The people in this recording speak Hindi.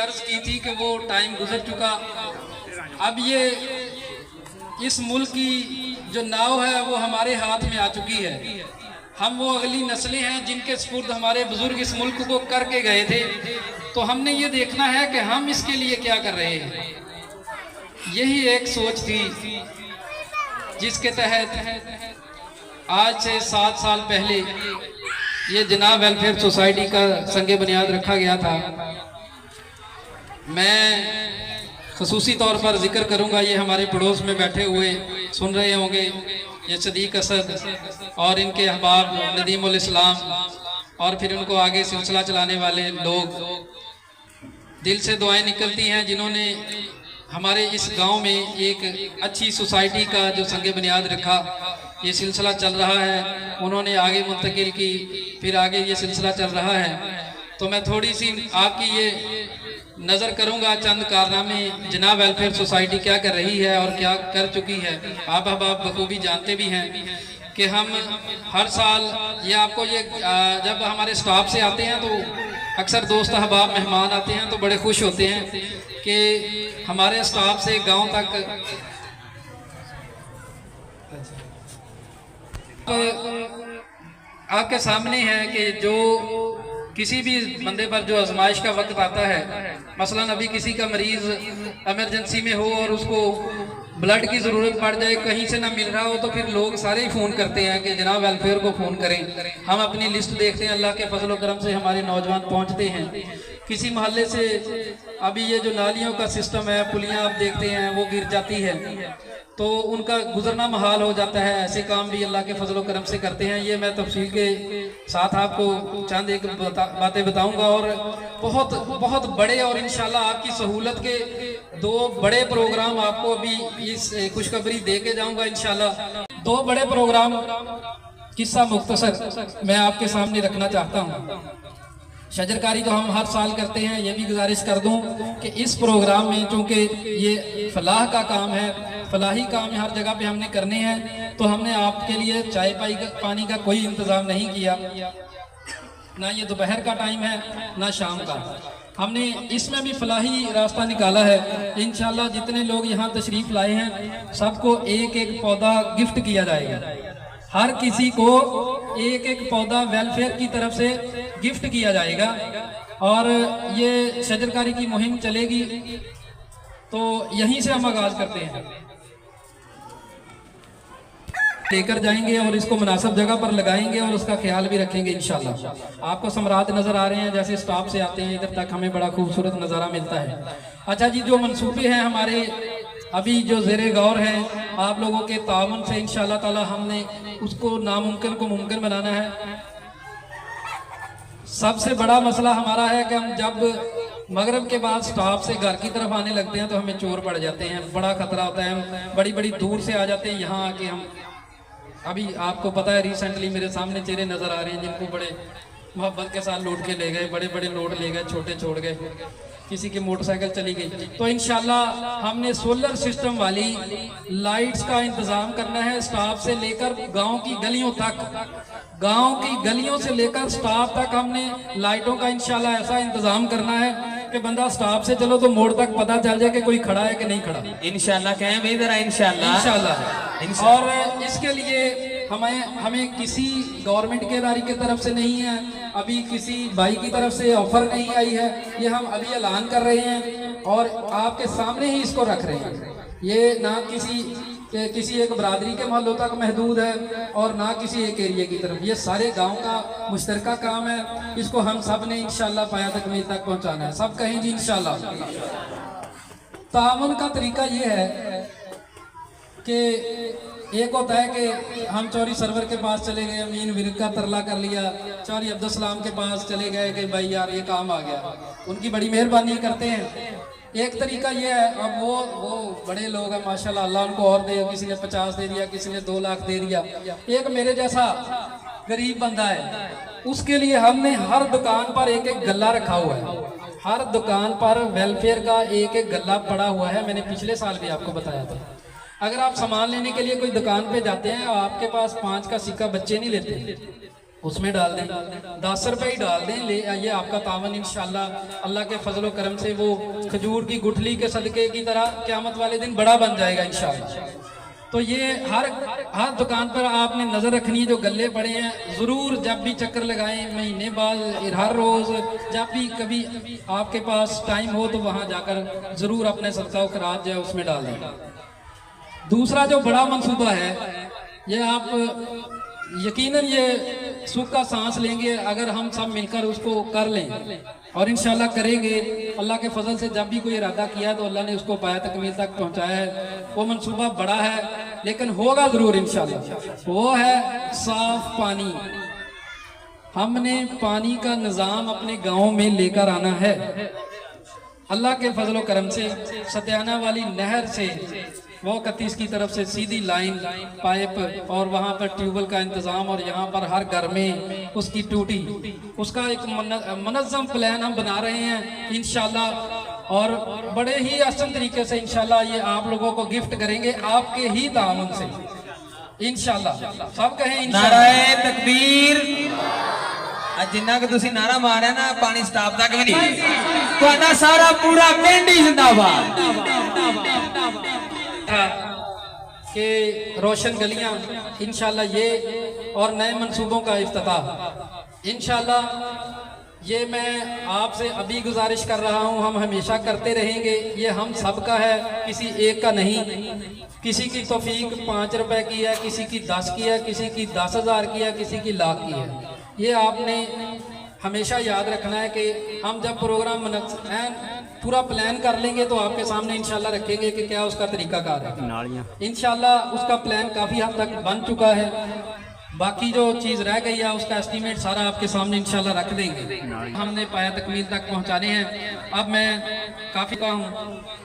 अर्ज की थी कि वो टाइम गुजर चुका। अब ये इस मुल्क की जो नाव है वो हमारे हाथ में आ चुकी है। हम वो अगली नस्लें हैं जिनके सुपुर्द हमारे बुजुर्ग इस मुल्क को करके गए थे। तो हमने ये देखना है कि हम इसके लिए क्या कर रहे हैं। यही एक सोच थी जिसके तहत आज से 7 साल पहले ये जनाब वेलफेयर सोसाइटी का संगे बुनियाद रखा गया था। मैं खसूसी तौर पर जिक्र करूंगा, ये हमारे पड़ोस में बैठे हुए सुन रहे होंगे, ये सदीक असद और इनके अहबाब नदीमुल इस्लाम और फिर उनको आगे सिलसिला चलाने वाले लोग। दिल से दुआएं निकलती हैं जिन्होंने हमारे इस गांव में एक अच्छी सोसाइटी का जो संगे बुनियाद रखा। ये सिलसिला चल रहा है, उन्होंने आगे मुंतकिल की, फिर आगे ये सिलसिला चल रहा है। तो मैं थोड़ी सी आपकी ये नज़र करूंगा चंद कारनामे जनाब वेलफेयर सोसाइटी क्या कर रही है और क्या कर चुकी है। आप बखूबी जानते भी हैं कि हम हर साल ये आपको ये जब हमारे स्टाफ से आते हैं तो अक्सर दोस्त अहबाब मेहमान आते हैं तो बड़े खुश होते हैं कि हमारे स्टाफ से गांव तक आपके सामने है कि जो किसी भी बंदे पर जो आजमाइश का वक्त आता है, मसलन अभी किसी का मरीज इमरजेंसी में हो और उसको ब्लड की ज़रूरत पड़ जाए, कहीं से ना मिल रहा हो, तो फिर लोग सारे ही फ़ोन करते हैं कि जनाब वेलफेयर को फ़ोन करें। हम अपनी लिस्ट देखते हैं, अल्लाह के फजल व करम से हमारे नौजवान पहुंचते हैं। किसी मोहल्ले से अभी ये जो नालियों का सिस्टम है, पुलियाँ आप देखते हैं वो गिर जाती है तो उनका गुजरना महाल हो जाता है। ऐसे काम भी अल्लाह के फजल व करम से करते हैं। ये मैं तफसील के साथ आपको चंद एक बातें बताऊंगा और बहुत बहुत बड़े और इंशाल्लाह आपकी सहूलत के 2 बड़े प्रोग्राम आपको अभी इस खुशखबरी दे के जाऊंगा इंशाल्लाह। 2 बड़े प्रोग्राम किस्सा मुख्तसर मैं आपके सामने रखना चाहता हूँ। शजरकारी तो हम हर साल करते हैं, ये भी गुजारिश कर दूं कि इस प्रोग्राम में चूँकि ये फलाह का काम है, फलाही काम हर जगह पे हमने करने हैं, तो हमने आपके लिए चाय पानी का कोई इंतज़ाम नहीं किया, ना ये दोपहर का टाइम है ना शाम का। हमने इसमें भी फलाही रास्ता निकाला है। इंशाल्लाह जितने लोग यहाँ तशरीफ़ लाए हैं सबको एक एक पौधा गिफ्ट किया जाएगा। हर किसी को एक एक पौधा वेलफेयर की तरफ से गिफ्ट किया जाएगा और ये शजरकारी की मुहिम चलेगी। तो यहीं से हम आगाज करते हैं, लेकर जाएंगे और इसको मुनासिब जगह पर लगाएंगे और उसका ख्याल भी रखेंगे इंशाल्लाह। आपको समरात नज़र आ रहे हैं, जैसे स्टाफ से आते हैं इधर तक हमें बड़ा खूबसूरत नज़ारा मिलता है। अच्छा जी, जो मंसूबे हैं हमारे अभी जो ज़ेरे गौर हैं, आप लोगों के ताउन से इंशाल्लाह ताला हमने उसको नामुमकिन को मुमकिन बनाना है। सबसे बड़ा मसला हमारा है कि हम जब मगरिब के बाद स्टाफ से घर की तरफ आने लगते हैं तो हमें चोर पड़ जाते हैं, बड़ा खतरा होता है। हम बड़ी बड़ी दूर से आ जाते हैं यहाँ आके। हम अभी आपको पता है रिसेंटली मेरे सामने चेहरे नज़र आ रहे हैं जिनको बड़े मोहब्बत के साथ लूट के ले गए, बड़े बड़े नोट ले गए, छोटे छोड़ गए, किसी की मोटरसाइकिल चली गई। तो इंशाल्लाह हमने सोलर सिस्टम वाली लाइट्स का इंतज़ाम करना है। स्टाफ से लेकर गांव की गलियों तक, गांव की गलियों से लेकर स्टाफ तक हमने लाइटों का इंशाल्लाह ऐसा इंतज़ाम करना है कि बंदा स्टाफ से चलो तो मोड़ तक पता चल जाए कि कोई खड़ा है कि नहीं खड़ा। इंशाल्लाह कहें भाई जरा इंशाल्लाह। और इसके लिए हमें किसी गवर्नमेंट के इदारे की तरफ से नहीं है, अभी किसी भाई की तरफ से ऑफर नहीं आई है, ये हम अभी ऐलान कर रहे हैं और आपके सामने ही इसको रख रहे हैं। ये ना किसी एक बरादरी के मोहल्लों तक महदूद है और ना किसी एक एरिया की तरफ, ये सारे गांव का मुश्तरका काम है। इसको हम सब ने इंशाल्लाह पाया तकमील तक पहुंचाना है। सब कहें जी इंशाल्लाह। तामुन का तरीका ये है कि एक होता है कि हम चौरी सरवर के पास चले गए, अमीन विरक का तरला कर लिया, चौरी अब्दुलसलाम के पास चले गए कि भाई यार ये काम आ गया, उनकी बड़ी मेहरबानी करते हैं। एक तरीका ये है, अब वो बड़े लोग हैं माशाल्लाह, अल्लाह उनको और दे, किसी ने 50 दे दिया, किसी ने 2 लाख दे दिया। एक मेरे जैसा गरीब बंदा है, उसके लिए हमने हर दुकान पर एक एक गल्ला रखा हुआ है। हर दुकान पर वेलफेयर का एक एक गल्ला पड़ा हुआ है। मैंने पिछले साल भी आपको बताया था। अगर आप सामान लेने के लिए कोई दुकान पे जाते हैं, आपके पास 5 का सिक्का बच्चे नहीं लेते, उसमें डाल दें, 10 रुपए ही डाल दें, ले आइए आपका तावन इंशाल्लाह अल्लाह के फजल करम से वो खजूर की गुठली के सदके की तरह क़यामत वाले दिन बड़ा बन जाएगा इंशाल्लाह। तो ये हर दुकान पर आपने नज़र रखनी है, जो गल्ले पड़े हैं ज़रूर जब भी चक्कर लगाएं, महीने बाद, हर रोज़ जब भी कभी आपके पास टाइम हो तो वहाँ जाकर ज़रूर अपने सदका खराज जो है उसमें डाल दें। दूसरा जो बड़ा मंसूबा है, ये आप यकीनन ये सुख का सांस लेंगे अगर हम सब मिलकर उसको कर लें, और इंशाल्लाह करेंगे। अल्लाह के फजल से जब भी कोई इरादा किया है तो अल्लाह ने उसको पाया तकमील तक पहुंचाया है। वो मंसूबा बड़ा है लेकिन होगा ज़रूर इंशाल्लाह। वो है साफ पानी। हमने पानी का निज़ाम अपने गाँव में लेकर आना है। अल्लाह के फजल करम से सत्याना वाली नहर से वो 31 की तरफ से सीधी लाइन पाइप और वहाँ पर ट्यूबवेल का इंतज़ाम, और यहाँ पर हर घर में उसकी टूटी, उसका एक मनज़्ज़म प्लान हम बना रहे हैं इंशाल्लाह। और बड़े ही आसान तरीके से इंशाल्लाह ये आप लोगों को गिफ्ट करेंगे आपके ही तावन से इंशाल्लाह। सब कहें नाराए तकबीर। जिन्ना कि तुसी नारा मारा ना पानी स्टाफ तक भी नहीं, तो सारा पूरा पिंड ही जिंदाबाद कि रोशन गलियां इंशाल्लाह ये, और नए मंसूबों का इफ्तिताह इंशाल्लाह। ये मैं आपसे अभी गुजारिश कर रहा हूं, हम हमेशा करते रहेंगे। ये हम सब का है, किसी एक का नहीं। किसी की तौफीक 5 रुपए की है, किसी की 10 की है, किसी की 10,000 की है, किसी की लाख की है। ये आपने हमेशा याद रखना है कि हम जब प्रोग्राम पूरा प्लान कर लेंगे तो आपके सामने इंशाल्लाह रखेंगे कि क्या उसका तरीकाकार है। इंशाल्लाह उसका प्लान काफ़ी हद तक बन चुका है। बाकी जो चीज़ रह गई है उसका एस्टीमेट सारा आपके सामने इंशाल्लाह रख देंगे। हमने पाया तकमील तक पहुंचाने हैं। अब मैं काफ़ी का हूँ।